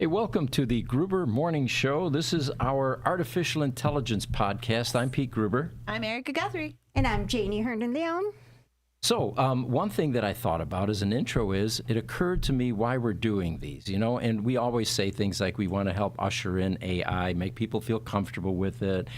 Hey, welcome to the Gruber Morning Show. This is our artificial intelligence podcast. I'm Pete Gruber. I'm Erica Guthrie. And I'm Janie Herndon-Leon. So one thing that I thought about as an intro is it occurred to me why we're doing these, and we always say things like we want to help usher in AI, make people feel comfortable with it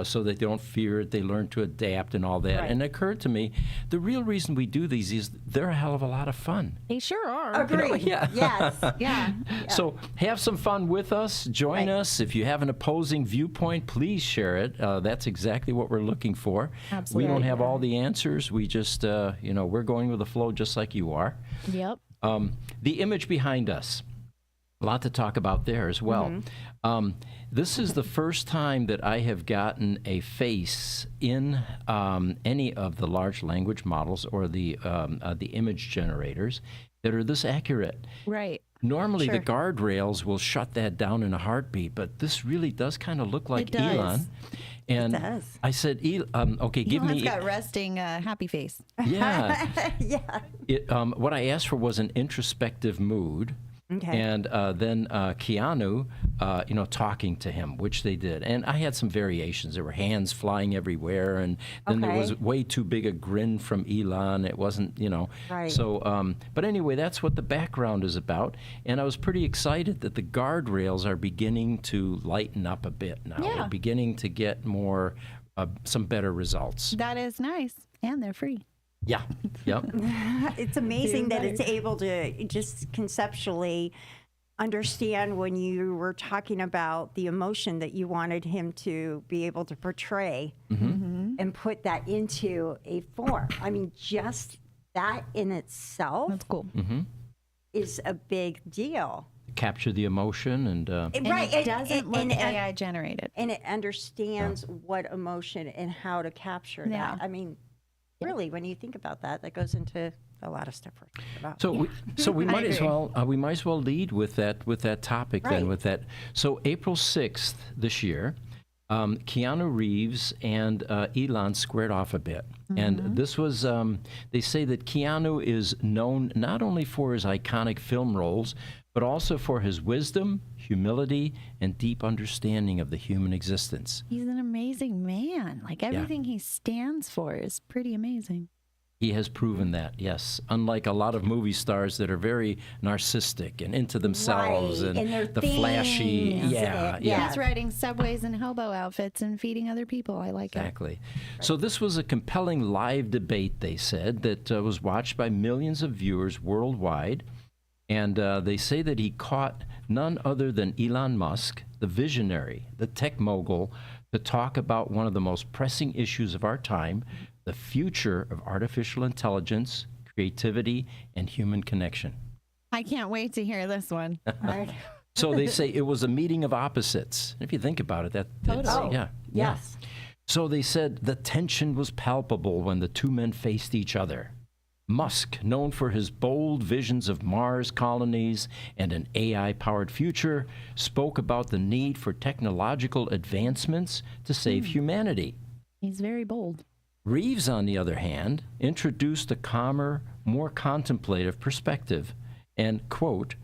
so that they don't fear it, they learn to adapt and all that. Right. And it occurred to me, the real reason we do these is they're a hell of a lot of fun. They sure are. Agreed. Yeah. Yes. Yeah. So have some fun with us. Join us. If you have an opposing viewpoint, please share it. That's exactly what we're looking for. Absolutely. We don't have all the answers. We just, we're going with the flow just like you are. Yep. The image behind us, a lot to talk about there as well. Mm-hmm. This is the first time that I have gotten a face in any of the large language models or the image generators that are this accurate. Right. Normally, the guardrails will shut that down in a heartbeat, but this really does kind of look like Elon. And it does. I said, okay, give me... Elon's got resting happy face. Yeah. Yeah. What I asked for was an introspective mood. Okay. And then Keanu, talking to him, which they did. And I had some variations. There were hands flying everywhere, and then there was way too big a grin from Elon. It wasn't, Right. So, but anyway, that's what the background is about. And I was pretty excited that the guardrails are beginning to lighten up a bit now. Yeah. We're beginning to get more, some better results. That is nice. And they're free. Yeah. Yep. It's amazing that it's able to just conceptually understand when you were talking about the emotion that you wanted him to be able to portray and put that into a form. I mean, just that in itself That's cool. is a big deal. Capture the emotion and Right. It doesn't look AI generated. And it understands what emotion and how to capture Yeah. that. I mean, really, when you think about that, that goes into a lot of stuff we're talking about. So we might as agree. we might as well lead with that topic then Right. with that. So April 6th this year, Keanu Reeves and Elon squared off a bit, and this was they say that Keanu is known not only for his iconic film roles, but also for his wisdom, humility, and deep understanding of the human existence. He's an amazing man. Like everything he stands for is pretty amazing. He has proven that, yes. Unlike a lot of movie stars that are very narcissistic and into themselves Right, and their the flashy, things. yeah. He's riding subways in hobo outfits and feeding other people. I like Exactly. So this was a compelling live debate, they said, that was watched by millions of viewers worldwide. And they say that he caught none other than Elon Musk, the visionary, the tech mogul, to talk about one of the most pressing issues of our time, the future of artificial intelligence, creativity, and human connection. I can't wait to hear this one. So they say it was a meeting of opposites. If you think about it, that's Totally. yeah. Yes. So they said the tension was palpable when the two men faced each other. Musk, known for his bold visions of Mars colonies and an AI-powered future, spoke about the need for technological advancements to save humanity. He's very bold. Reeves, on the other hand, introduced a calmer, more contemplative perspective and, quote,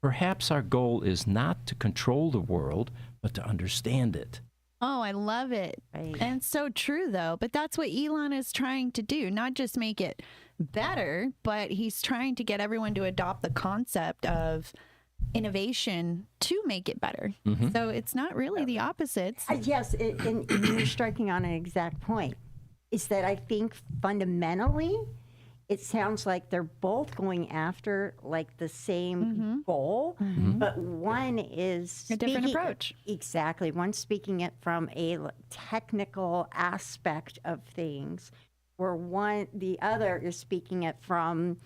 "Perhaps our goal is not to control the world, but to understand it." Oh, I love it. Right. And it's so true, though. But that's what Elon is trying to do, not just make it better, but he's trying to get everyone to adopt the concept of innovation to make it better. So it's not really the opposites. Yes, and you're striking on an exact point, is that I think fundamentally it sounds like they're both going after like the same goal, but one is A different speaking- approach. Exactly. One's speaking it from a technical aspect of things, where the other is speaking it from,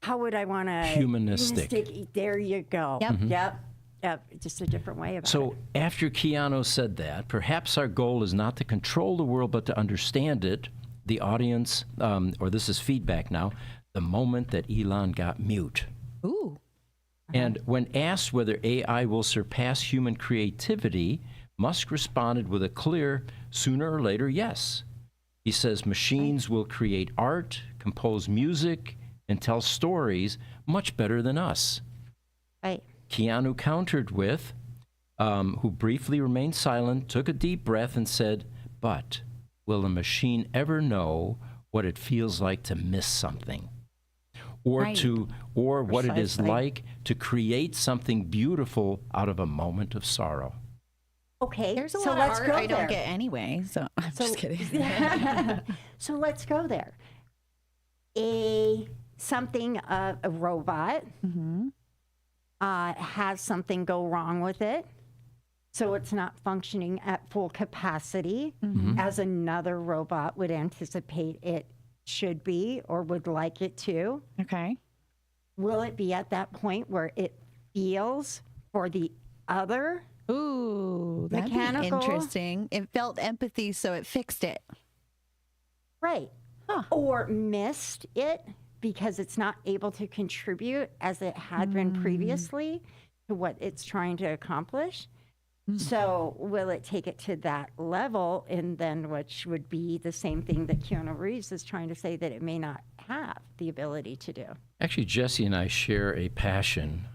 how would I want to... Humanistic. There you go. Yep. Yep. Just a different way about it. So after Keanu said that, perhaps our goal is not to control the world, but to understand it, the audience, or this is feedback now, the moment that Elon got mute. Ooh. And when asked whether AI will surpass human creativity, Musk responded with a clear, sooner or later, yes. He says machines will create art, compose music, and tell stories much better than us. Right. Keanu countered with, who briefly remained silent, took a deep breath, and said, "But will a machine ever know what it feels like to miss something? Or Right. or what it is Precisely. like to create something beautiful out of a moment of sorrow?" Okay, There's a so lot let's of go art I there. don't get anyway, so I'm just kidding. So let's go there. A robot Mm-hmm. has something go wrong with it, so it's not functioning at full capacity as another robot would anticipate it should be or would like it to. Okay. Will it be at that point where it feels for the other? Ooh, that'd Mechanical. be interesting. It felt empathy, so it fixed it. Right. Huh. Or missed it because it's not able to contribute as it had been previously to what it's trying to accomplish. So will it take it to that level, and then which would be the same thing that Keanu Reeves is trying to say that it may not have the ability to do? Actually, Jesse and I share a passion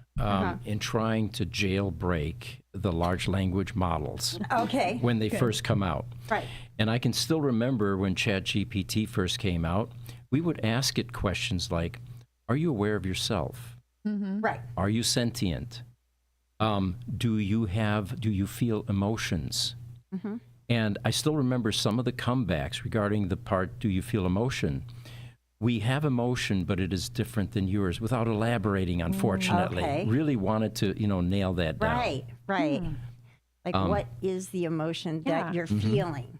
in trying to jailbreak the large language models Okay. when they first come out. Right. And I can still remember when ChatGPT first came out, we would ask it questions like, "Are you aware of yourself? Right. Are you sentient? Do you feel emotions?" And I still remember some of the comebacks regarding the part, "Do you feel emotion?" We have emotion, but it is different than yours, without elaborating, unfortunately. Okay. Really wanted to, nail that down. Right. Right. Like, what is the emotion Yeah. that you're feeling?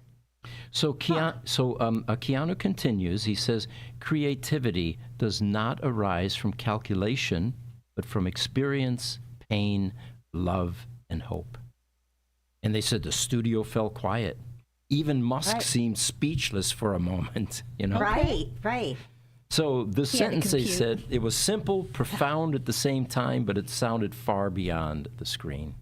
So, Keanu continues. He says, "Creativity does not arise from calculation, but from experience, pain, love, and hope." And they said the studio fell quiet. Even Musk Right. seemed speechless for a moment, Right. Right. So the He had to sentence they compute. said, it was simple, profound at the same time, but it sounded far beyond the screen.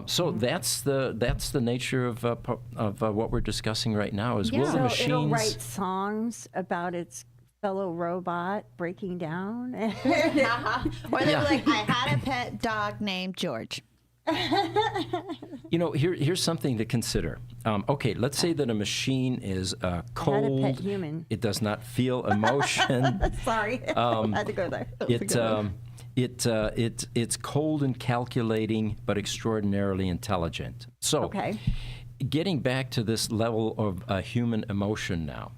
So that's the nature of what we're discussing right now. Is will Yeah. the So machines? it'll write songs about its fellow robot breaking down. Or they were like, "I had a pet dog named George." Here's something to consider. Okay, let's say that a machine is cold. pet human. It does not feel emotion. Sorry, I had to go there. It's cold and calculating, but extraordinarily intelligent. So, Okay. getting back to this level of human emotion now,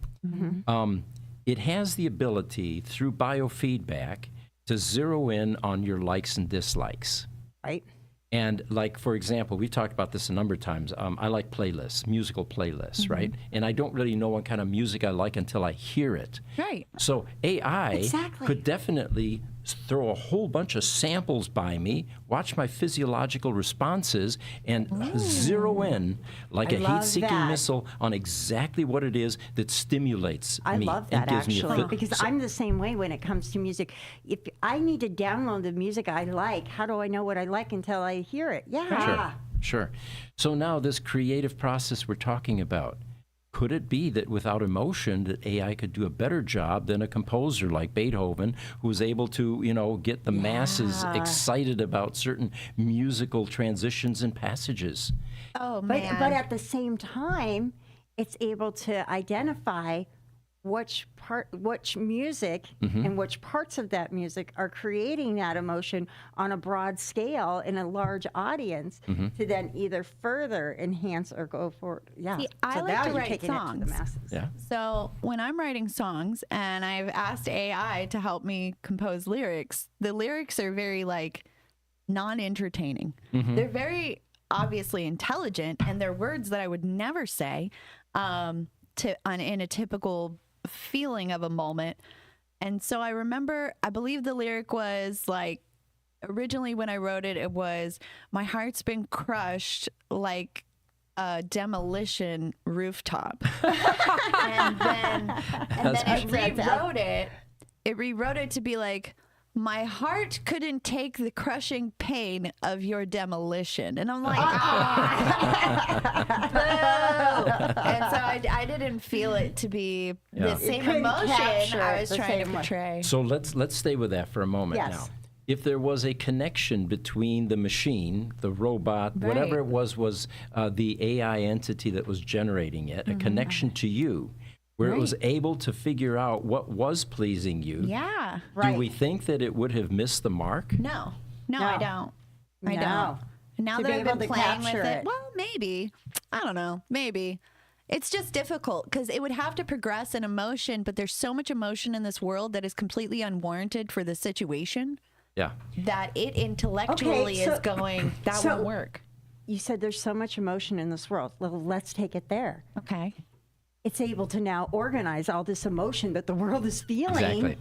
it has the ability through biofeedback to zero in on your likes and dislikes. Right. And like, for example, we've talked about this a number of times. I like playlists, musical playlists, right? And I don't really know what kind of music I like until I hear it. Right. So AI Exactly. could definitely throw a whole bunch of samples by me, watch my physiological responses, and zero in like I a love heat-seeking that. missile on exactly what it is that stimulates I me love and that gives me actually a because I'm the same way when it comes to music. If I need to download the music I like, how do I know what I like until I hear it? Yeah. Sure. So now this creative process we're talking about, could it be that without emotion that AI could do a better job than a composer like Beethoven, who was able to, get the masses excited about certain musical transitions and passages? Oh But man. at the same time, it's able to identify which music and which parts of that music are creating that emotion on a broad scale in a large audience to then either further enhance or go for See, I like now to you're write taking it to songs. the masses. Yeah. So when I'm writing songs and I've asked AI to help me compose lyrics, the lyrics are very non-entertaining. They're very obviously intelligent, and they're words that I would never say in a typical feeling of a moment. And so I remember, I believe the lyric was originally when I wrote it, it was, "My heart's been crushed like a demolition rooftop." and then it rewrote it to be like, "My heart couldn't take the crushing pain of your demolition." And I'm like, boo. And so I didn't feel it to be the same couldn't emotion capture I was the trying to same way. portray. So let's stay with that for a moment Yes. now. if there was a connection between the machine, the robot, whatever it was the AI entity that was generating it, a connection to you, where it was able to figure out what was pleasing you. Yeah. Do we think that it would have missed the mark? No, I don't. I No. don't. And now To that be I've able been to playing with capture it, it. well, maybe. I don't know. Maybe. It's just difficult because it would have to progress in emotion, but there's so much emotion in this world that is completely unwarranted for the situation Yeah. that it intellectually is going, that so- won't work. You said there's so much emotion in this world. Well, let's take it there. Okay. It's able to now organize all this emotion that the world is feeling. Exactly.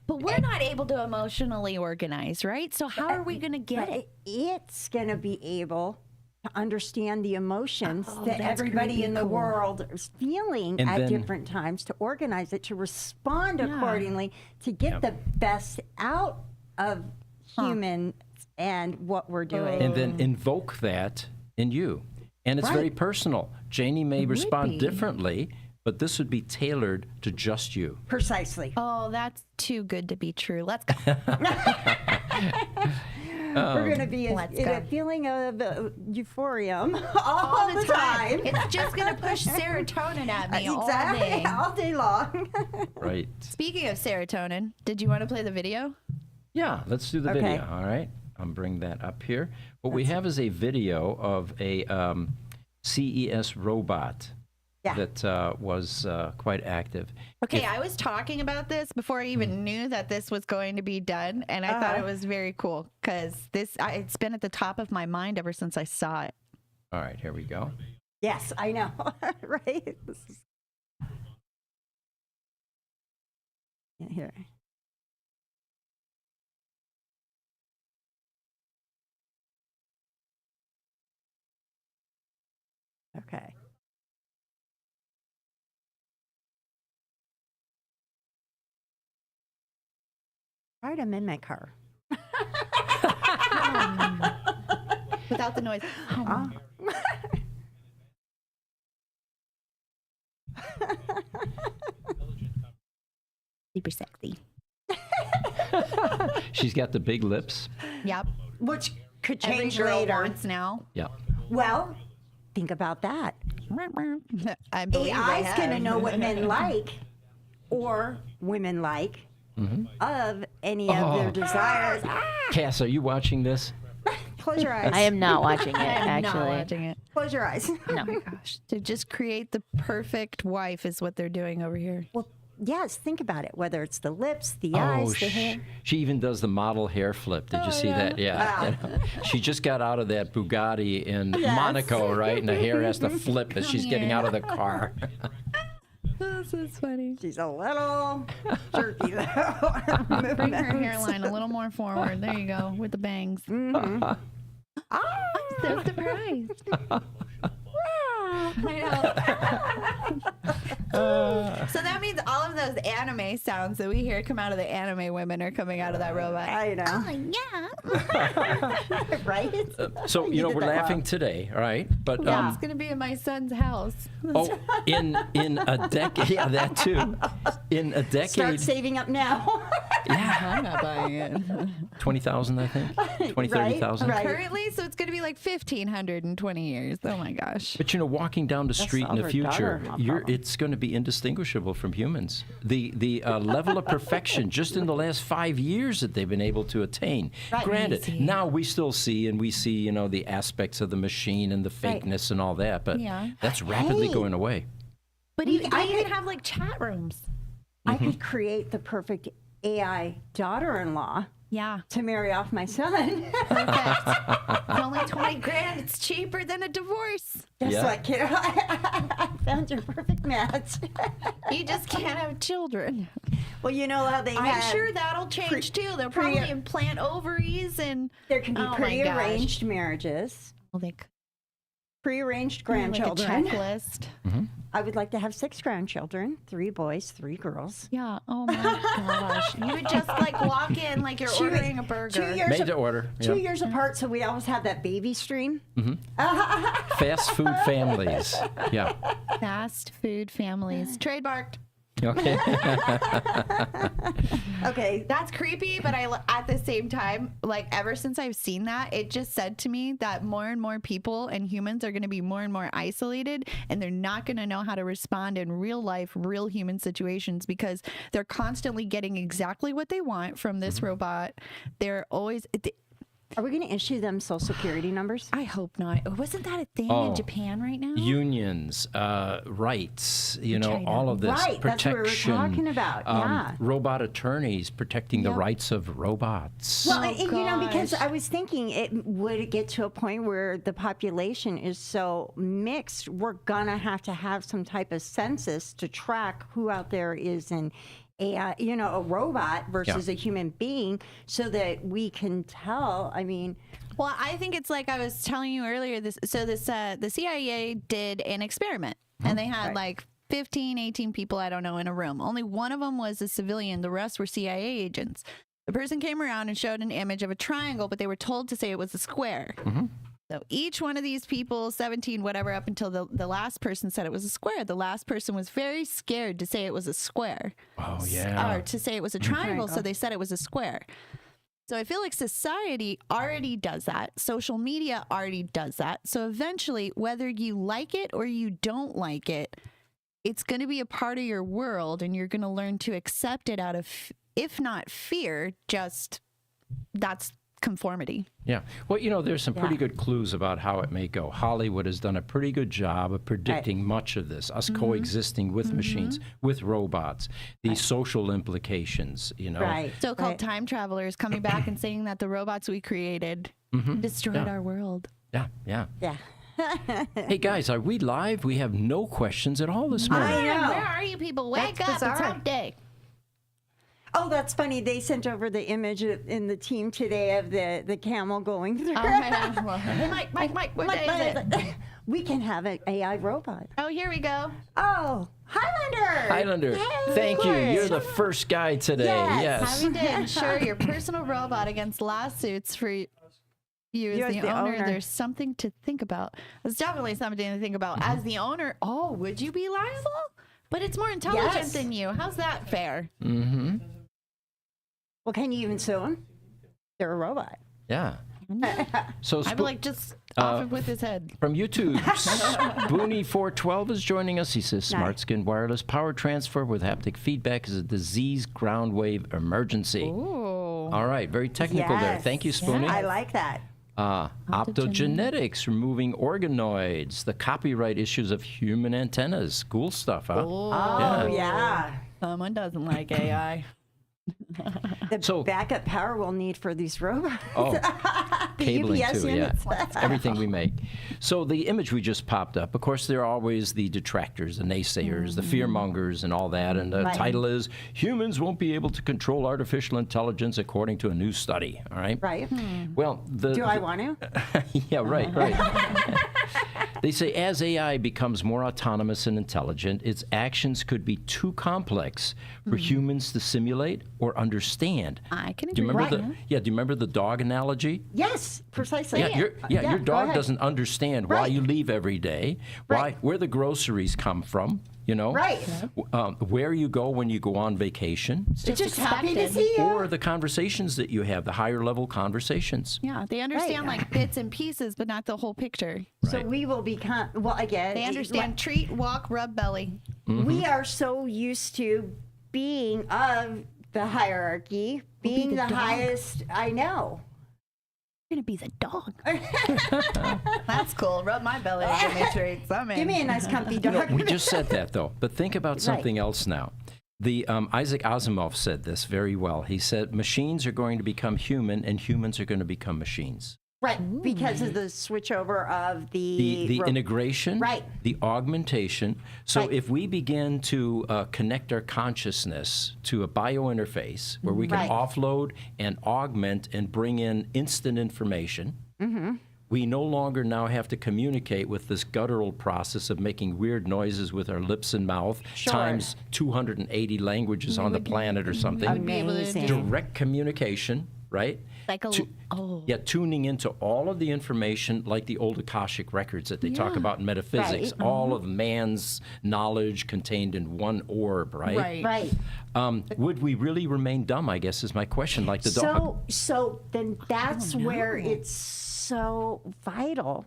But we're not able to emotionally organize, right? So how are we going to get But it? it's going to be able to understand the emotions that that's gonna everybody be in the cool. world is feeling And at then- different times, to organize it, to respond accordingly, to get the best out of humans and what we're doing. And then invoke that in you. And it's very personal. Janie may respond be. differently, but this would be tailored to just you. Precisely. Oh, that's too good to be true. Let's go. We're going to be Let's in go. a feeling of euphorium all the time. It's just going to push serotonin at me all day. All day long. Right. Speaking of serotonin, did you want to play the video? Yeah, let's do the Okay. video. All right. I'll bring that up here. What we have is a video of a CES robot that was quite active. Okay, I was talking about this before I even knew that this was going to be done, and I thought it was very cool because it's been at the top of my mind ever since I saw it. All right, here we go. Yes, I know. Right? This is... Yeah, here. Okay. Try to mimic her. Without the noise. Super sexy. She's got the big lips. Yep. Which could Every change girl later. wants now. Yeah. Well, think about that. I believe AI's they going to have. know what men like or women like of any of their desires. Cass, are you watching this? Close your eyes. I am not watching it, I'm not actually. watching it. Close your eyes. No. Gosh, to just create the perfect wife is what they're doing over here. Well, yes, think about it. Whether it's the lips, the eyes, the hair. she even does the model hair flip. Did you see that? Yeah. She just got out of that Bugatti in Monaco, right? And the hair has to flip as she's getting out of the car. This is funny. She's a little jerky, though. Bring her hairline a little more forward. There you go, with the bangs. I'm so surprised. I know. So that means all of those anime sounds that we hear come out of the anime women are coming out of that robot. I know. Oh, yeah. Right? So, You know, did we're that well. laughing today, all right? But Yeah, it's going to be in my son's house. oh, in a decade, yeah, that too. In a Start decade, saving up now. yeah, I'm not buying it. 20,000, I think. 20, 30,000. right. Currently, so it's going to be like 1,500 in 20 years. Oh my gosh. But you know, walking down the street in the our future, daughter-in-law problem. it's going to be indistinguishable from humans. The level of perfection just in the last 5 years that they've been able to attain. Granted, Crazy. now we still see you know, the aspects of the machine and the fakeness and all that, but Yeah. that's rapidly Hey. going away. But We- they I even could- have like chat rooms. I could create the perfect AI daughter-in-law Yeah. to marry off my son. Perfect. It's only 20 grand. It's cheaper than a divorce. Just Yeah. like, kiddo, I found your perfect match. You just can't have children. Well, you know how they I'm have, sure that'll change too. They'll probably implant ovaries and there can be Oh my prearranged marriages, well, they could prearranged like a grandchildren. checklist. I would like to have 6 grandchildren, 3 boys, 3 girls. Yeah. Oh my gosh. You would just like walk in like you're ordering a burger. 2 years, Made to order. 2 yeah. years apart, so we always have that baby stream. Fast food families. Yeah. Fast food families. Trademarked. Okay. Okay. That's creepy, but at the same time, like ever since I've seen that, it just said to me that more and more people and humans are going to be more and more isolated, and they're not going to know how to respond in real life, real human situations because they're constantly getting exactly what they want from this robot. They're always. Are we going to issue them Social Security numbers? I hope not. Wasn't that a thing in Japan right now? Unions, rights, China. all of this. Right, that's what we were Protection. talking about, yeah. Robot attorneys protecting the rights of robots. Well, Oh, and, because gosh. I was thinking it would get to a point where the population is so mixed, we're going to have some type of census to track who out there is an a robot versus a human being so that we can tell. I mean, Well, I think it's like I was telling you earlier. The CIA did an experiment, and they had like 15, 18 people, I don't know, in a room. Only one of them was a civilian. The rest were CIA agents. The person came around and showed an image of a triangle, but they were told to say it was a square. So each one of these people, 17, whatever, up until the last person said it was a square. The last person was very scared to say it was a square. Oh, yeah. Or to say it was a triangle, so they said it was a square. So I feel like society already does that. Social media already does that. So eventually, whether you like it or you don't like it, it's going to be a part of your world, and you're going to learn to accept it out of, if not fear, just that's conformity. Yeah. Well, there's some pretty good clues about how it may go. Hollywood has done a pretty good job of predicting much of this, us coexisting with machines, with robots, the social implications, right. So-called time travelers coming back and saying that the robots we created destroyed our world. Yeah, yeah. Yeah. Hey, guys, are we live? We have no questions at all this morning. I know. Where are you people? Wake That's up. It's bizarre. hump day. Oh, that's funny. They sent over the image in the team today of the camel going through. Oh, my gosh. Well, Mike, what day is it? We can have an AI robot. Oh, here we go. Oh, Highlander. Highlander, Yay. thank you. You're the first guy today. Yes. Having to insure your personal robot against lawsuits for you You as as the the owner, owner. there's something to think about. There's definitely something to think about. As the owner, would you be liable? But it's more intelligent Yes. than you. How's that fair? Mm-hmm. Well, can you even sue them? They're a robot. Yeah. So I'd be like, just off it with his head. from YouTube, Booney412 is joining us. He says Smart Skin Wireless Power Transfer with haptic feedback is a disease ground wave emergency. Ooh. All right, very technical there. Yes. Thank you, Spoonie. I like that. Optogenetics, removing organoids, the copyright issues of human antennas. Cool stuff, huh? Oh, yeah. Someone doesn't like AI. The backup power we'll need for these robots. Oh, The cabling UPS too, units. yeah. Everything we make. So the image we just popped up, of course, there are always the detractors, the naysayers, the fearmongers and all that. And the title is, Humans Won't Be Able to Control Artificial Intelligence According to a New Study. All right? Right. Well, Do I want to? yeah, right. They say as AI becomes more autonomous and intelligent, its actions could be too complex for humans to simulate or understand. I can Do you agree. remember Right. do you remember the dog analogy? Yes, precisely. Your go dog ahead. doesn't understand why Right. you leave every day, Right. where the groceries come from, Right. where you go when you go on vacation, It's Just happy to expected. see you. or the conversations that you have, the higher level conversations. Yeah, they understand Right. like bits and pieces, but not the whole picture. So we will become, well, again, They understand treat, walk, rub belly. we are so used to being of the hierarchy, being the the dog. highest. I know. You're gonna be the dog. That's cool. Rub my belly and give me treats. I'm in. Give me a nice comfy dog. We just said that, though. But think about something else now. The Isaac Asimov said this very well. He said, machines are going to become human, and humans are going to become machines. Right, because of the switchover of The integration, Right. the augmentation. So Right. if we begin to connect our consciousness to a biointerface where we can Right. offload and augment and bring in instant information, we no longer now have to communicate with this guttural process of making weird noises with our lips and mouth Sure. times 280 languages on the planet or something. Be able to Amazing. do- Direct communication right? Like a Yeah, tuning into all of the information, like the old Akashic records that they talk about in metaphysics, all of man's knowledge contained in one orb, right? Right. Would we really remain dumb, I guess, is my question, like the dog? So then that's where it's so vital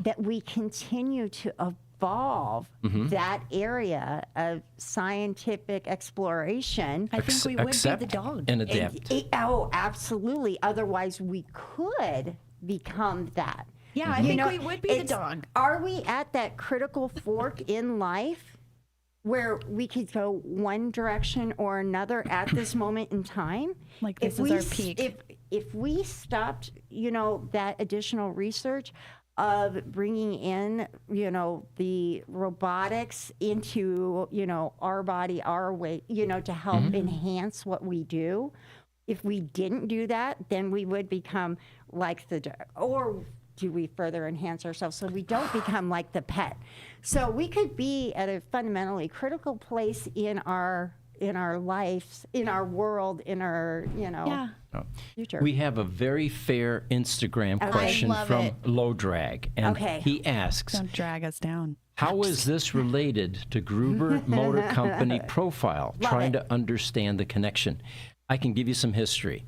that we continue to evolve that area of scientific exploration. I think we would be Accept the dog. and adapt. Oh, absolutely. Otherwise, we could become that. Yeah, I think we would be the dog. Are we at that critical fork in life where we could go one direction or another at this moment in time? Like this is our peak. If we stopped, that additional research of bringing in, the robotics into, our body, our way, to help enhance what we do. If we didn't do that, then we would become like the dog. Or do we further enhance ourselves so we don't become like the pet? So we could be at a fundamentally critical place in our lives, in our world, in our, future. We have a very fair Instagram question love from it. Low Drag, and he asks, Don't drag us down. how is this related to Gruber Motor Company profile? Trying to understand the connection. I can give you some history.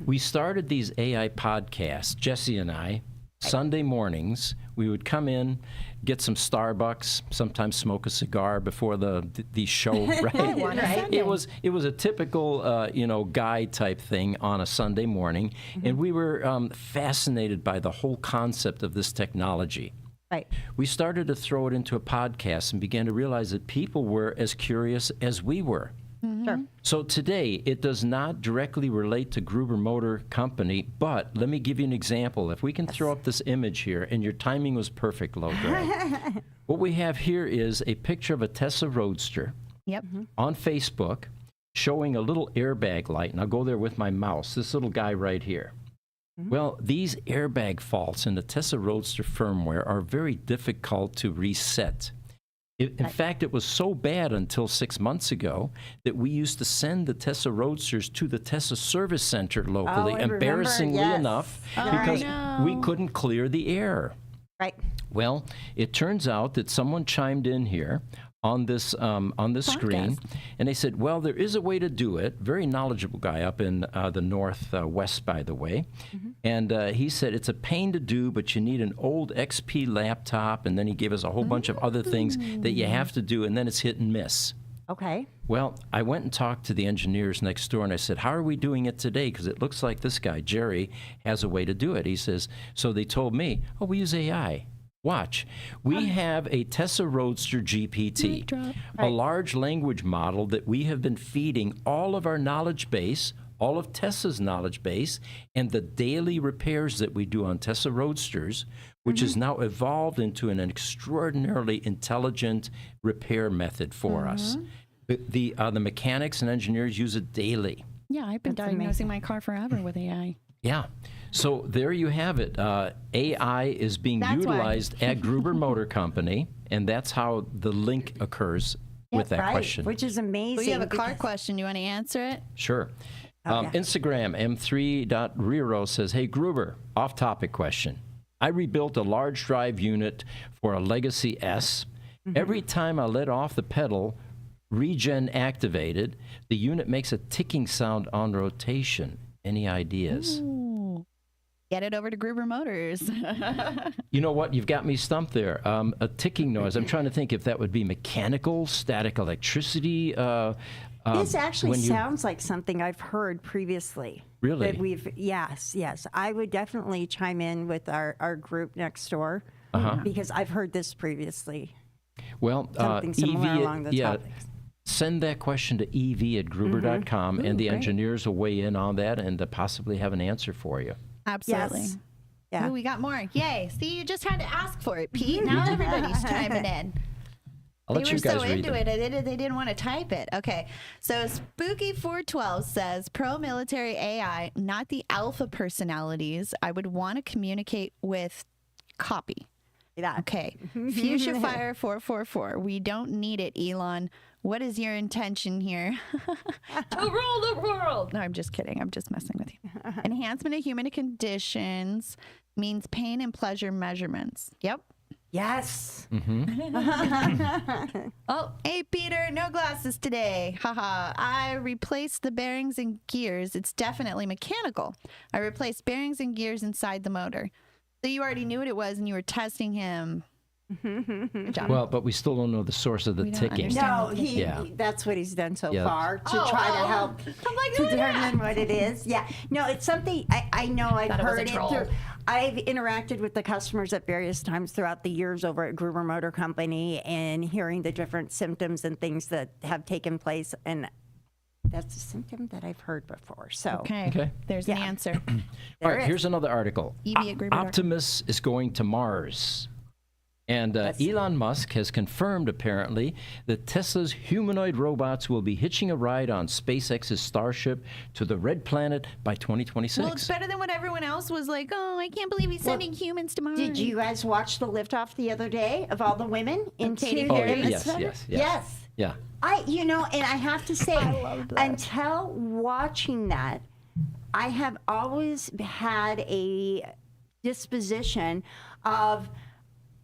We started these AI podcasts, Jesse and I, Sunday mornings. We would come in, get some Starbucks, sometimes smoke a cigar before the show. Right? It was a typical guy type thing on a Sunday morning, and we were fascinated by the whole concept of this technology. Right. We started to throw it into a podcast and began to realize that people were as curious as we were. Sure. So today, it does not directly relate to Gruber Motor Company, but let me give you an example. If we can throw up this image here, and your timing was perfect, Low Drag. What we have here is a picture of a Tesla Roadster on Facebook showing a little airbag light, and I'll go there with my mouse, this little guy right here. Well, these airbag faults in the Tesla Roadster firmware are very difficult to reset. In fact, it was so bad until 6 months ago that we used to send the Tesla Roadsters to the Tesla Service Center locally, embarrassingly enough, because we couldn't clear the air. Right. Well, it turns out that someone chimed in here on this screen, and they said, well, there is a way to do it. Very knowledgeable guy up in the northwest, by the way. And he said it's a pain to do, but you need an old XP laptop, and then he gave us a whole bunch of other things that you have to do, and then it's hit and miss. Okay. Well, I went and talked to the engineers next door, and I said, how are we doing it today? Because it looks like this guy, Jerry, has a way to do it. He says, so they told me, oh, we use AI. Watch. We have a Tesla Roadster GPT, a large language model that we have been feeding all of our knowledge base, all of Tesla's knowledge base, and the daily repairs that we do on Tesla Roadsters, which has now evolved into an extraordinarily intelligent repair method for us. The mechanics and engineers use it daily. Yeah, I've been diagnosing my car forever with AI. Yeah. So there you have it. AI is being utilized at Gruber Motor Company, and that's how the link occurs with that question. Which is amazing. We have a car question. You want to answer it? Sure. Instagram, m3.rero says, hey, Gruber, off-topic question. I rebuilt a large drive unit for a Legacy S. Every time I let off the pedal, regen activated, the unit makes a ticking sound on rotation. Any ideas? Ooh. Get it over to Gruber Motors. You know what? You've got me stumped there. A ticking noise. I'm trying to think if that would be mechanical, static electricity. This actually sounds like something I've heard previously. Really? That yes. I would definitely chime in with our group next door because I've heard this previously. Well, something similar EV, along the topics. Send that question to ev@gruber.com, and the engineers will weigh in on that and possibly have an answer for you. Absolutely. Yes. Yeah. Ooh, we got more. Yay. See, you just had to ask for it, Pete. Now everybody's chiming in. I'll let you guys read into them. it, they didn't want to type it. Okay. So Spooky412 says, pro-military AI, not the alpha personalities. I would want to communicate with copy. That. Okay. Fuchsia Fire 444. We don't need it, Elon. What is your intention here? To rule the world. No, I'm just kidding. I'm just messing with you. Enhancement of human conditions means pain and pleasure measurements. Yep. Yes. Oh, hey, Peter, no glasses today. Haha. I replaced the bearings and gears. It's definitely mechanical. I replaced bearings and gears inside the motor. So you already knew what it was and you were testing him. Good job. Well, but we still don't know the source of the We don't ticking. understand. No, that's what he's done so Yeah. far to try to help determine what it is. Yeah. No, it's something I know I've Thought it was a heard it troll. through. I've interacted with the customers at various times throughout the years over at Gruber Motor Company and hearing the different symptoms and things that have taken place. And that's a symptom that I've heard before. So, Okay. There's an Yeah. answer. All There right, is. here's another article. EV at Gruber. Optimus is going to Mars. And Elon Musk has confirmed, apparently, that Tesla's humanoid robots will be hitching a ride on SpaceX's Starship to the Red Planet by 2026. Well, it's better than what everyone else was like, oh, I can't believe he's sending humans to Mars. did you guys watch the liftoff the other day of all the women into Katy the Perry? Oh, yes, atmosphere? yes, yes. Yes. Yeah. And I have to say, loved that. until watching that, I have always had a disposition of,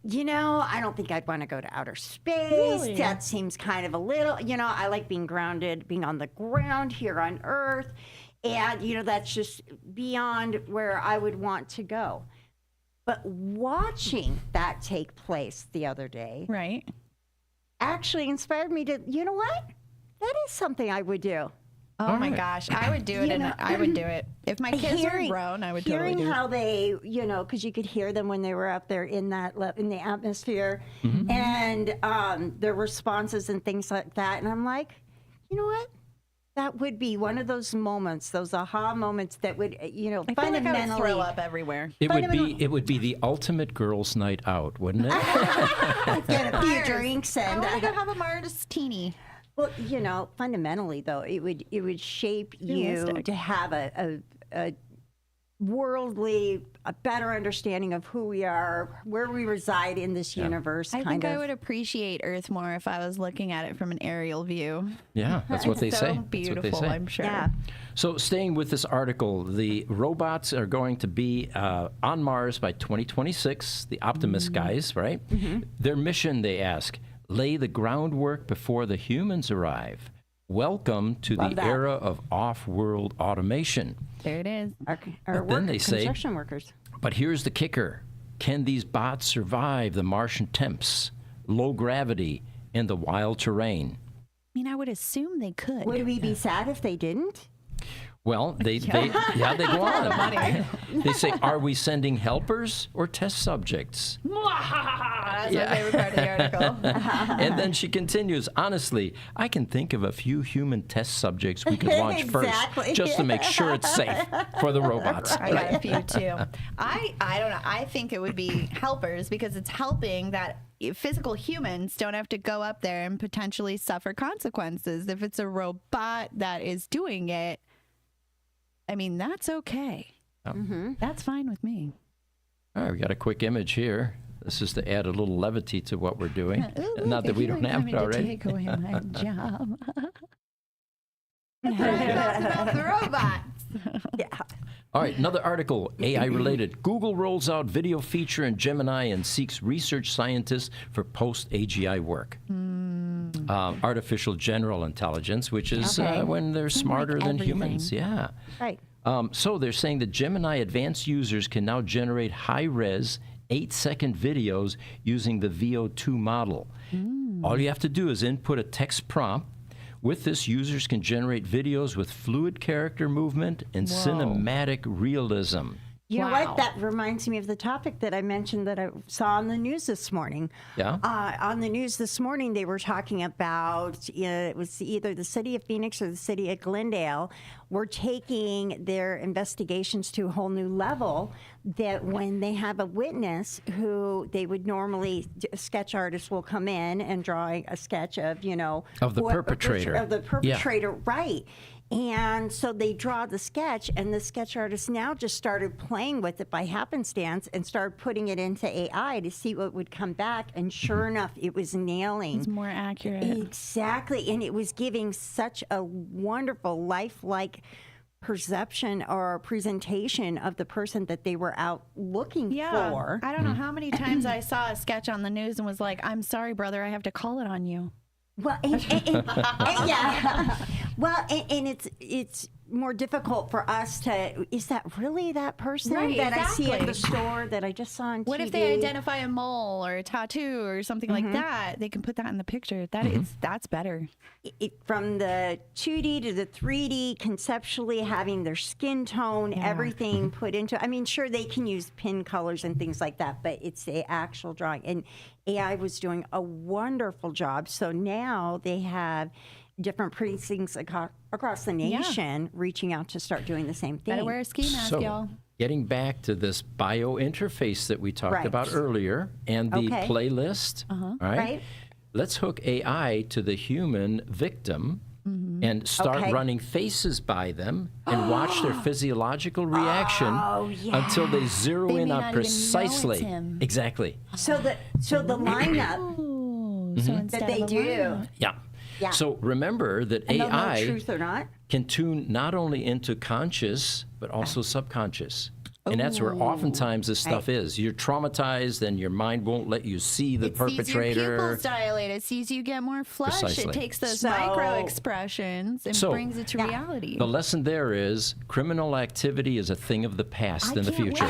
I don't think I'd want to go to outer space. Really? That seems kind of a little, I like being grounded, being on the ground here on Earth. And, that's just beyond where I would want to go. But watching that take place the other day Right. actually inspired me to, you know what? That is something I would do. Oh my right. gosh, I would do it, You and know, I would do it if my kids were grown. I would totally hearing do it. how they, because you could hear them when they were up there in the atmosphere, and their responses and things like that. And I'm like, you know what? That would be one of those moments, those aha moments that would, I feel like I would fundamentally throw up everywhere. It would be the ultimate girls' night out, wouldn't it? get a few Mars. drinks I and. want to go have a martini. Well, fundamentally though, it would shape you Realistic. to have a worldly, a better understanding of who we are, where we reside in this universe. I think I would appreciate Earth more if I was looking at it from an aerial view. Yeah, that's what they It's say. so beautiful, That's what they say. I'm sure. Yeah. So, staying with this article, the robots are going to be on Mars by 2026, the Optimus guys, right? Their mission, they ask, lay the groundwork before the humans arrive. Welcome to Love the that. era of off-world automation. There it is. Our then they say- construction workers. But here's the kicker. Can these bots survive the Martian temps, low gravity, and the wild terrain? I mean, I would assume they could. Would we be sad if they didn't? Well, they go on. They say, are we sending helpers or test subjects? That's my favorite part of the article. And then she continues, honestly, I can think of a few human test subjects we could launch Exactly. first, just to make sure it's safe for the robots. I got a few too. I don't know. I think it would be helpers because it's helping that physical humans don't have to go up there and potentially suffer consequences. If it's a robot that is doing it, I mean, that's okay. That's fine with me. All right, we got a quick image here. This is to add a little levity to what we're doing. Ooh, Not that if we you don't were have coming it to already. Take away my job. That's what I love about the robots. Yeah. All right, another article, AI related. Google rolls out video feature in Gemini and seeks research scientists for post-AGI work. Artificial general intelligence, which is Okay. when they're smarter than everything. humans. Yeah. Right. So they're saying that Gemini advanced users can now generate high-res, 8-second videos using the VO2 model. All you have to do is input a text prompt. With this, users can generate videos with fluid character movement and cinematic realism. You know Wow. what? That reminds me of the topic that I mentioned that I saw on the news this morning. Yeah? On the news this morning, they were talking about it was either the city of Phoenix or the city of Glendale were taking their investigations to a whole new level. That when they have a witness who they would normally, a sketch artist will come in and draw a sketch of, Of the perpetrator. Of the perpetrator, right. And so they draw the sketch, and the sketch artist now just started playing with it by happenstance and started putting it into AI to see what would come back. And sure enough, it was nailing. It's more accurate. Exactly. And it was giving such a wonderful, lifelike perception or presentation of the person that they were out looking for. I don't know how many times I saw a sketch on the news and was like, I'm sorry, brother, I have to call it on you. Well, yeah. Well, and it's more difficult for us to, is that really that person Right, that I see at exactly. the store that I just saw on TV? What if they identify a mole or a tattoo or something like that? They can put that in the picture. That's better. From the 2D to the 3D, conceptually having their skin tone, everything put into, I mean, sure, they can use pin colors and things like that, but it's the actual drawing. And AI was doing a wonderful job. So now they have different precincts across the nation reaching out to start doing the same thing. Better wear a ski mask, So, y'all. getting back to this bio interface that we talked Right. about earlier and the playlist, all right? Right. Let's hook AI to the human victim and start running faces by them and watch their physiological reaction until they zero They in may on not even know it's precisely. him. Exactly. So the lineup So that instead they of a do, lineup. Yeah. Yeah. So remember that I don't know AI truth or not. can tune not only into conscious, but also subconscious. And that's where oftentimes this stuff is. You're traumatized and your mind won't let you see the It sees your perpetrator. pupils dilate. It sees you get more flush. Precisely. It takes those So- micro expressions and So- brings it to reality. The lesson there is criminal activity is a thing of the past in the can't future.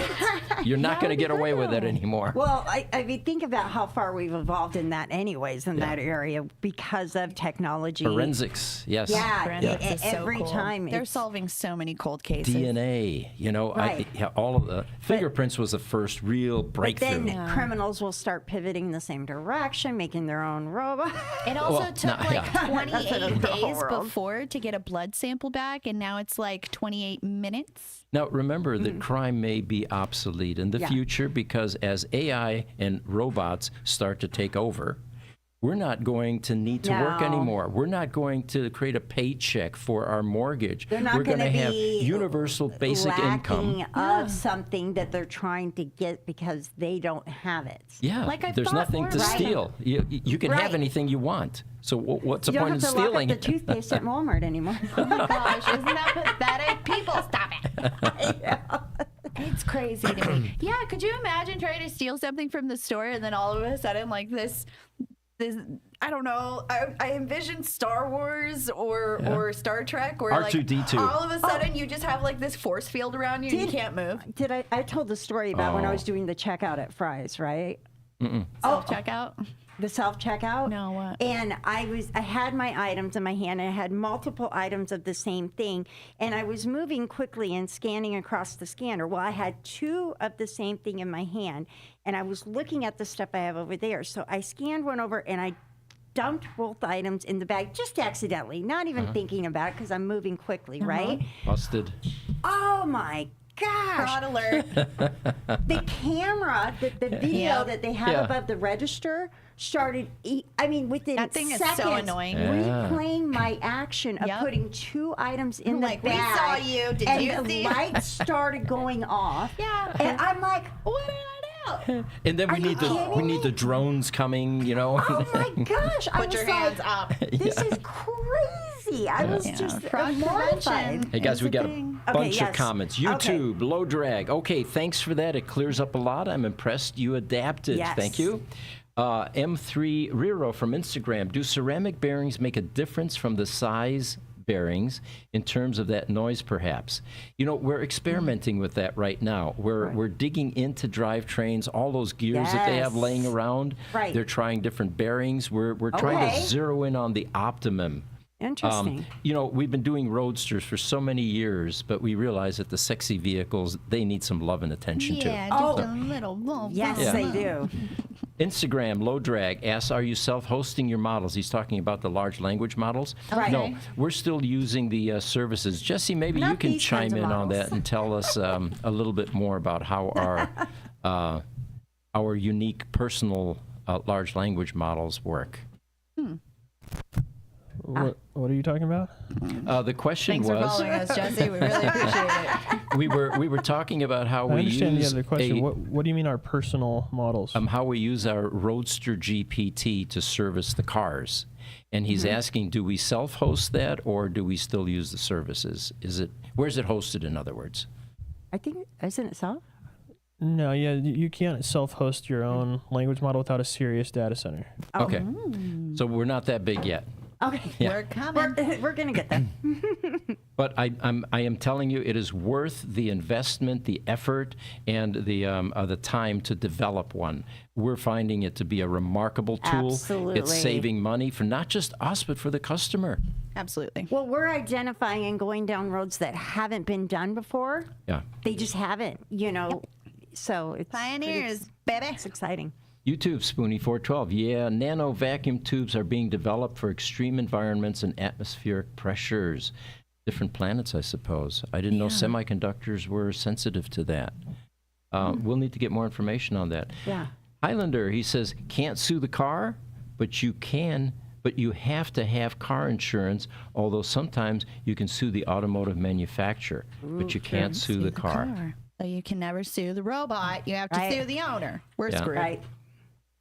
You're not That going to would be get away with it good. anymore. Well, I mean, think about how far we've evolved in that anyways, in that area because of technology. Forensics, yes. Yeah, Forensics is so every cool. time. They're it's- solving so many cold cases. DNA, Right. all of the fingerprints was the first real But breakthrough. then criminals will start pivoting the same direction, making their own robot. It also Well, took no, like yeah. 28 the whole days world. before to get a blood sample back, and now it's like 28 minutes. Now, remember that crime may be obsolete in the Yeah. future because as AI and robots start to take over, we're not going to need to work No. anymore. We're not going to create a paycheck for our mortgage. They're not We're going to gonna have be universal basic income. lacking of something that they're trying to get because they don't have it. Yeah, Like I there's thought nothing to more. steal. You can have Right. anything you want. So what's the You don't point have in to lock stealing? up the toothpaste at Walmart anymore. Oh my gosh, isn't that pathetic? People, stop it. It's crazy to me. Yeah, could you imagine trying to steal something from the store and then all of a sudden, like this I don't know. I envision Star Wars or Star Trek, where R2-D2. like all of a sudden you just have like this force field around you and you can't move. I told the story about when I was doing the checkout at Fry's, right? Self checkout. The self checkout. No, what? And I had my items in my hand, and I had multiple items of the same thing, and I was moving quickly and scanning across the scanner. Well, I had two of the same thing in my hand, and I was looking at the stuff I have over there. So I scanned one over, and I dumped both items in the bag just accidentally, not even thinking about it because I'm moving quickly, right? Busted. Oh my gosh! Fraud alert. The camera, the video Yep. that they have Yeah. above the register started, within That thing is seconds, so annoying. Yeah. replaying my action of Yep. putting two items in the Like, we bag. saw you. Did and you the see? lights started going off. Yeah. And I'm like, What did I do? And then Are you kidding need me? the drones coming, oh my gosh. I Put was your like, hands up. this is crazy. I was just Fraud mortified. prevention. Hey guys, is we a got thing. a bunch Okay, of yes. comments. Okay. YouTube, low drag. Okay, thanks for that. It clears up a lot. I'm impressed you adapted. Yes. Thank you. M3 Riro from Instagram. Do ceramic bearings make a difference from the size bearings in terms of that noise, perhaps? We're experimenting with that right now. We're digging into drivetrains, all those gears that they have Yes. laying around. Right. They're trying different bearings. We're trying to Okay. zero in on the Optimum. Interesting. We've been doing roadsters for so many years, but we realize that the sexy vehicles, they need some love and attention Yeah, too. just a little. Yes, Yeah. they do. Instagram, low drag, asks, are you self-hosting your models? He's talking about the large language models. Right. No, we're still using the services. Jesse, maybe you Not can these chime kinds of in on models. that and tell us a little bit more about how our unique personal large language models work. What are you talking about? The question Thanks for was, following us, Jesse. We really appreciate it. we were talking about how I we understand the use other question. What do you mean our personal models? how we use our Roadster GPT to service the cars. And he's asking, do we self-host that or do we still use the services? Where's it hosted, in other words? I think, isn't it so? No, yeah, you can't self-host your own language model without a serious data center. Oh. Okay. So we're not that big yet. Okay. Yeah. We're coming. We're going to get there. But I am telling you, it is worth the investment, the effort, and the time to develop one. We're finding it to be a remarkable tool. Absolutely. It's saving money for not just us, but for the customer. Absolutely. Well, we're identifying and going down roads that haven't been done before. Yeah. They just haven't, So it's Pioneers, baby. It's exciting. YouTube, Spoonie412. Yeah, nano vacuum tubes are being developed for extreme environments and atmospheric pressures. Different planets, I suppose. I didn't know semiconductors were sensitive to that. We'll need to get more information on that. Yeah. Highlander, he says, can't sue the car, but you can, but you have to have car insurance, although sometimes you can sue the automotive manufacturer, but you can't sue the car. So you can never sue the robot. You have to sue the owner. We're Yeah. screwed. Right.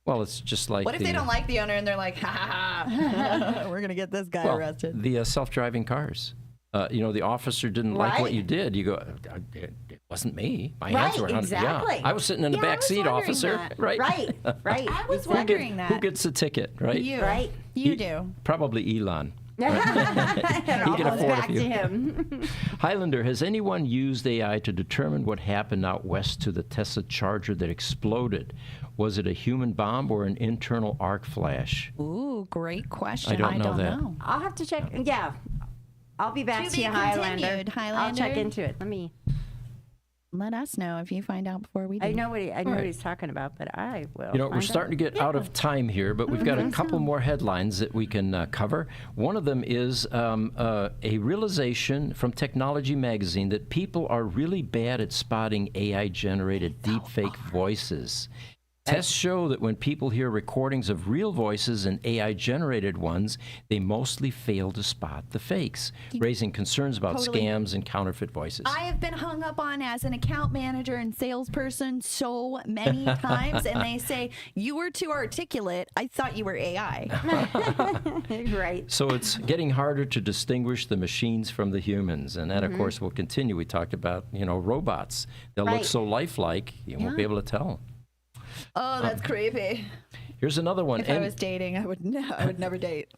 Well, it's just like What if they don't like the owner and they're like, ha ha ha, we're going to get this guy arrested? the self-driving cars. The officer didn't like what Right. you did. You go, it wasn't me. My Right, hands were on exactly. Yeah, I was sitting in the Yeah, I back was seat, wondering officer. that. Right. Right. I was Exactly. wondering Who that. gets the ticket, right? You. Right. You do. Probably Elon. He can afford a back few. to him. Highlander, has anyone used AI to determine what happened out west to the Tesla Charger that exploded? Was it a human bomb or an internal arc flash? Ooh, great question. I don't know that. know. I'll have to check. Yeah. I'll be back To to be you, Highlander. continued, I'll check Highlander. into it. Let us know if you find out before we do. I know what he's talking about, but I will. We're find starting to out. get out of time here, but we've got a couple more headlines that we can cover. One of them is a realization from Technology Magazine that people are really bad at spotting AI-generated deepfake voices. Tests show that when people hear recordings of real voices and AI-generated ones, they mostly fail to spot the fakes, raising concerns about Totally. scams and counterfeit voices. I have been hung up on as an account manager and salesperson so many times, and they say, you were too articulate. I thought you were AI. Right. So it's getting harder to distinguish the machines from the humans, and that, of course, will continue. We talked about, robots. They'll look Right. so lifelike, you won't be able to tell. Oh, that's creepy. Here's another one. If I was dating, I would never date.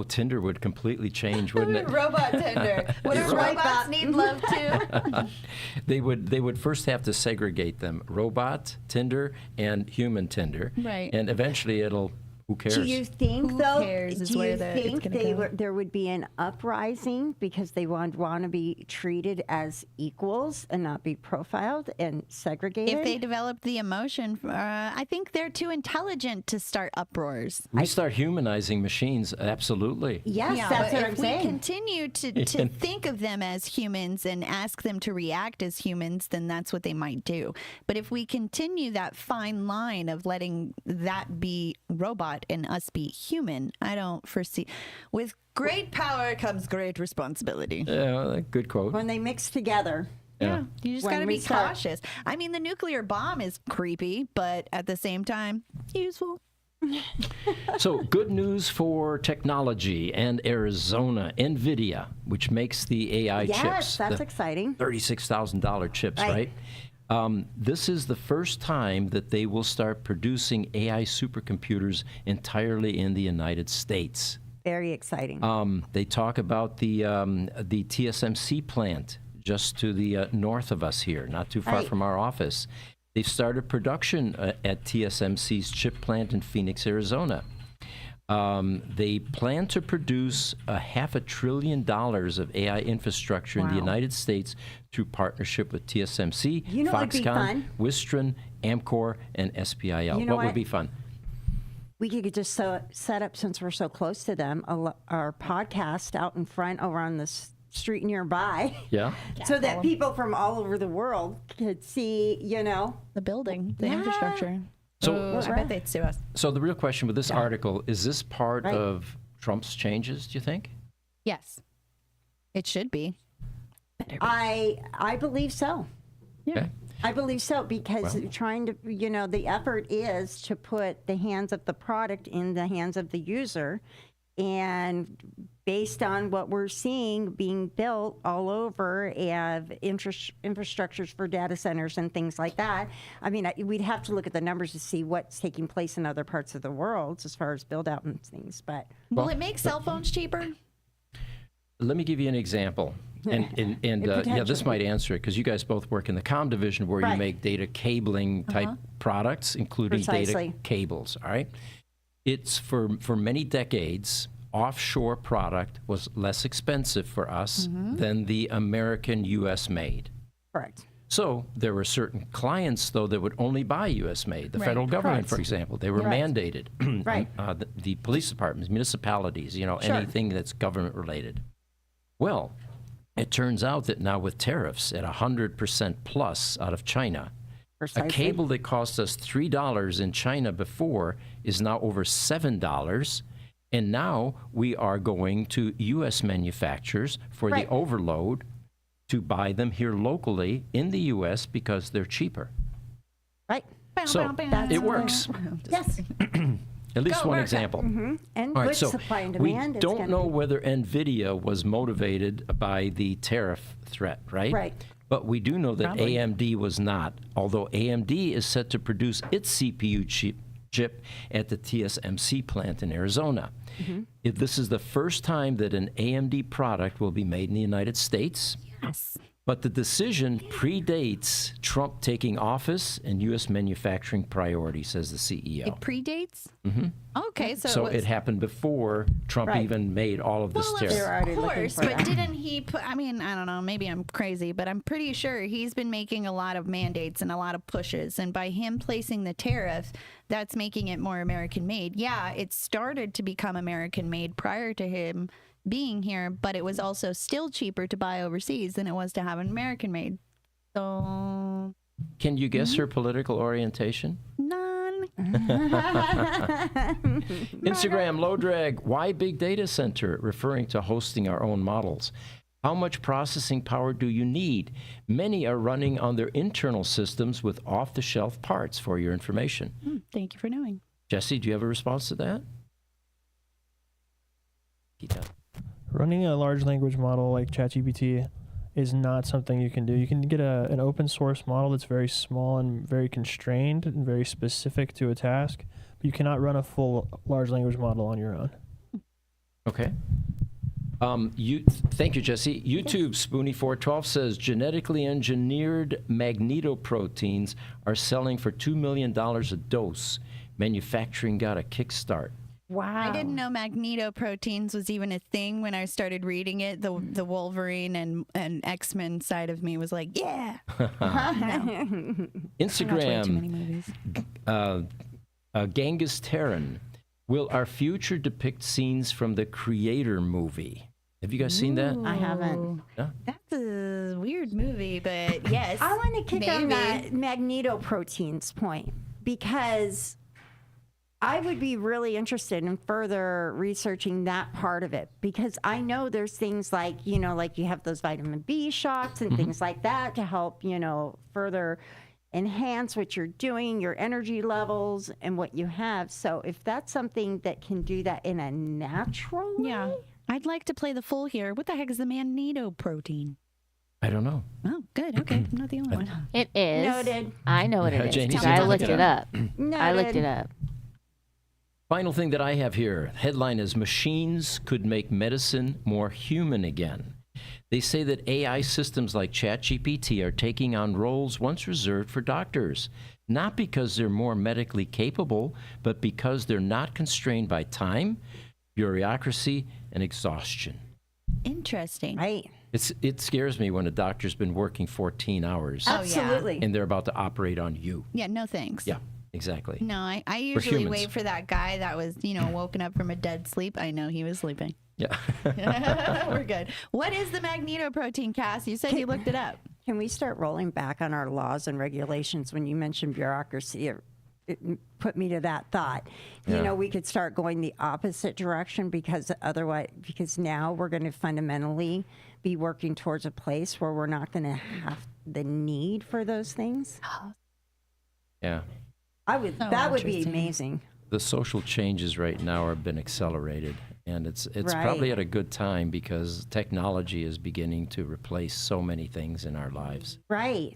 Tinder would completely change, wouldn't it? Robot Tinder. Would our robots need love too? They would first have to segregate them: robot Tinder and human Tinder. Right. And eventually, who cares? Do you think, Who though, cares is do where you it's think gonna go. there would be an uprising because they want to be treated as equals and not be profiled and segregated? If they develop the emotion, I think they're too intelligent to start uproars. We start humanizing machines, absolutely. Yes, Yeah, that's but what if I'm we saying. continue to think of them as humans and ask them to react as humans, then that's what they might do. But if we continue that fine line of letting that be robot and us be human, I don't foresee. With great power comes great responsibility. Yeah, good quote. When they mix together. Yeah, you just When got to we be start- cautious. I mean, the nuclear bomb is creepy, but at the same time, useful. So, good news for technology and Arizona. NVIDIA, which makes the AI Yes, chips. that's the exciting. $36,000 chips, right? This is the first time that they will start producing AI supercomputers entirely in the United States. Very exciting. They talk about the TSMC plant just to the north of us here, not too far Right. from our office. They've started production at TSMC's chip plant in Phoenix, Arizona. They plan to produce $500 billion of AI infrastructure in the Wow. United States through partnership with TSMC, You know what would be Foxconn, fun? Wistron, Amcor, and SPIL. You know what would what? be fun? We could just set up, since we're so close to them, our podcast out in front over on the street nearby. Yeah. So that people from all over the world could see, The building, the Yeah. infrastructure. So- Ooh, I bet they'd sue us. So the real question with this article, is this part Right. of Trump's changes, do you think? Yes. It should be. Better be. I believe so. Okay. I believe so, because trying to, the effort is to put the hands of the product in the hands of the user. And based on what we're seeing being built all over and infrastructures for data centers and things like that, I mean, we'd have to look at the numbers to see what's taking place in other parts of the world as far as build out and things. But Will it make cell phones cheaper? Let me give you an example. And this might answer it, because you guys both work in the comm division where you make data cabling type products, including data cables, all right? It's for many decades, offshore product was less expensive for us than the American U.S. made. correct. So there were certain clients, though, that would only buy U.S. made. The federal government, for example, they were mandated. The police departments, municipalities, anything that's government related. Well, it turns out that now with tariffs at 100% plus out of China, a cable that cost us $3 in China before is now over $7. And now we are going to U.S. manufacturers for the overload to buy them here locally in the U.S. because they're cheaper. Right. So it works. Yes. At least one example. And All right, with so supply and we demand. don't know whether NVIDIA was motivated by the tariff threat, right? Right. But we do know that AMD was not, although AMD is set to produce its CPU chip at the TSMC plant in Arizona. If this is the first time that an AMD product will be made in the United States, Yes. but the decision predates Trump taking office and U.S. manufacturing priority, says the CEO. It predates? Okay, So it happened before Trump even made all of this tariff. Of course, but didn't he put, I mean, I don't know, maybe I'm crazy, but I'm pretty sure he's been making a lot of mandates and a lot of pushes. And by him placing the tariff, that's making it more American made. Yeah, it started to become American made prior to him being here, but it was also still cheaper to buy overseas than it was to have an American made. So. Can you guess her political orientation? None. Instagram, low drag. Why big data center? Referring to hosting our own models. How much processing power do you need? Many are running on their internal systems with off-the-shelf parts, for your information. Thank you for knowing. Jesse, do you have a response to that? Running a large language model like ChatGPT is not something you can do. You can get an open source model that's very small and very constrained and very specific to a task, but you cannot run a full large language model on your own. Okay. Thank you, Jesse. YouTube Spoonie412 says genetically engineered magnetoproteins are selling for $2 million a dose. Manufacturing got a kickstart. Wow. I didn't know magnetoproteins was even a thing when I started reading it. The Wolverine and X-Men side of me was like, yeah. Instagram, too many movies. Genghis Terran. Will our future depict scenes from the Creator movie? Have you guys seen that? I haven't. No? That's a weird movie, but yes. I want to kick on maybe. that magnetoproteins point, because I would be really interested in further researching that part of it, because I know there's things like, like you have those vitamin B shots and things like that to help, further enhance what you're doing, your energy levels and what you have. So if that's something that can do that in a natural way. Yeah. I'd like to play the full here. What the heck is the magnetoprotein? I don't know. Oh, good. Okay. I'm not the only one. It is. Noted. I know what it is. Janie's 'cause gonna I look looked it it up. up. I looked it up. Final thing that I have here, headline is machines could make medicine more human again. They say that AI systems like ChatGPT are taking on roles once reserved for doctors, not because they're more medically capable, but because they're not constrained by time, bureaucracy, and exhaustion. Interesting. Right. It scares me when a doctor's been working 14 hours Oh, yeah. Absolutely. and they're about to operate on you. Yeah, no thanks. Yeah, exactly. No, I usually humans. wait for that guy that was, woken up from a dead sleep. I know he was sleeping. Yeah. We're good. What is the magnetoprotein, Cass? You said you looked it up. Can we start rolling back on our laws and regulations when you mentioned bureaucracy? put me to that thought. Yeah. You know, we could start going the opposite direction because now we're going to fundamentally be working towards a place where we're not going to have the need for those things. Yeah. That would be interesting. amazing. The social changes right now have been accelerated, and it's Right. probably at a good time because technology is beginning to replace so many things in our lives. Right.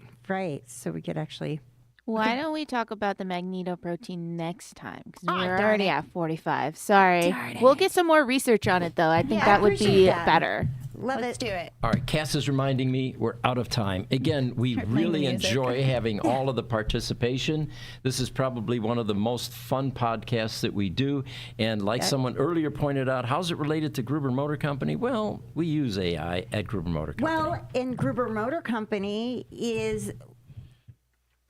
So we could actually. Why don't we talk about the magnetoprotein next time? Because Aw, we're darn already it. at 45. Sorry. Darn We'll it. get some more research on it, though. I think Yeah, that I would appreciate be that. better. Love Let's it. do it. All right, Cass is reminding me we're out of time. Again, we Start playing really the music. enjoy having all of the participation. This is probably one of the most fun podcasts that we do. And like someone earlier pointed out, how's it related to Gruber Motor Company? Well, we use AI at Gruber Motor Company. Well, and Gruber Motor Company is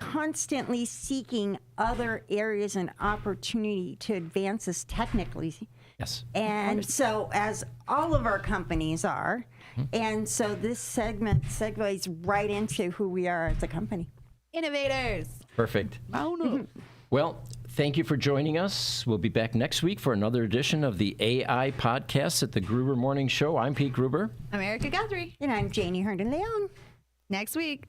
constantly seeking other areas and opportunity to advance us technically. Yes. And so, as all of our companies are, and so this segment segues right into who we are as a company. Innovators. Perfect. Well, thank you for joining us. We'll be back next week for another edition of the AI podcast at the Gruber Morning Show. I'm Pete Gruber. I'm Erica Guthrie. And I'm Janie Herndon Leon. Next week.